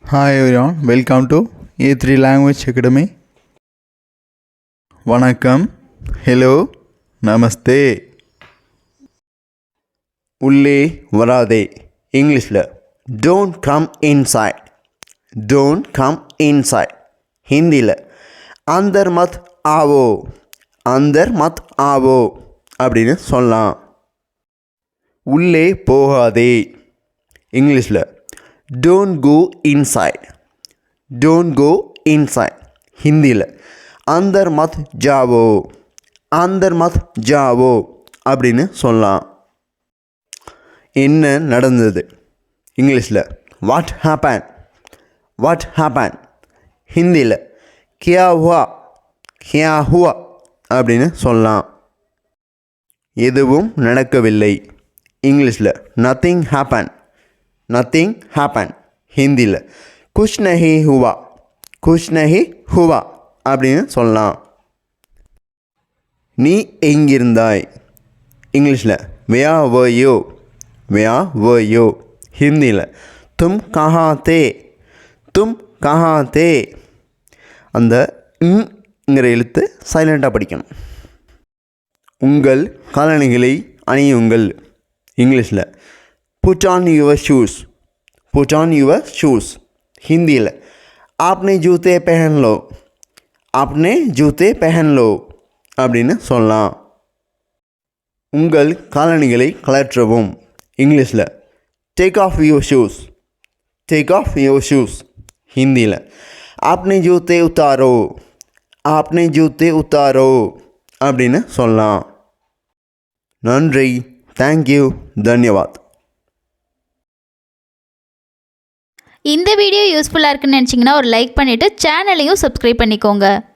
Hi everyone, welcome to A3 Language Academy. வணக்கம், hello, நமஸ்தே. உள்ளே வராதே. இங்கிலீஷில் don't come inside. Don't come inside. ஹிந்தியில் அந்தர் மத் ஆவோ. அந்தர் மத் ஆவோ அப்படின்னு சொல்லலாம். உள்ளே போகாதே. இங்கிலீஷில் don't go inside. Don't go inside. ஹிந்தியில் அந்தர் மத் ஜாவோ. அந்தர் மத் ஜாவோ அப்படின்னு சொல்லலாம். என்ன நடந்தது? இங்கிலீஷில் வாட் ஹேப்பன். What happen. ஹிந்தியில் கியா ஹுவா. கியா ஹுவா அப்படின்னு சொல்லலாம். எதுவும் நடக்கவில்லை. இங்கிலீஷில் நத்திங் ஹேப்பன். Nothing happen. ஹிந்தியில் குஷ் நஹி ஹுவா. குஷ் நஹி ஹுவா அப்படின்னு சொல்லலாம். நீ எங்கிருந்தாய்? இங்கிலீஷில் வேயா வயோ. வேயா வயோ. ஹிந்தியில் தும் கஹா தே. தும் கஹா தே. அந்த ங்கிற எழுத்து சைலண்ட்டாக படிக்கணும். உங்கள் காலணிகளை அணியுங்கள். இங்கிலீஷில் put on your shoes. Put on your shoes. ஹிந்தியில் ஆப்னே ஜூத்தே பெஹன் லோ. ஆப்னே ஜூத்தே பெஹன் லோ அப்படின்னு சொல்லலாம். உங்கள் காலணிகளை கலற்றவும். இங்கிலீஷில் take off your shoes. Take off your shoes. ஹிந்தியில் ஆப்னே ஜூத்தே உத்தாரோ. ஆப்னே ஜூத்தே உத்தாரோ அப்படின்னு சொல்லலாம். நன்றி. தேங்க்யூ. தன்யவாத். இந்த வீடியோ யூஸ்ஃபுல்லாக இருக்குன்னு நினச்சிங்கன்னா ஒரு லைக் பண்ணிவிட்டு சேனலையும் சப்ஸ்கிரைப் பண்ணிக்கோங்க.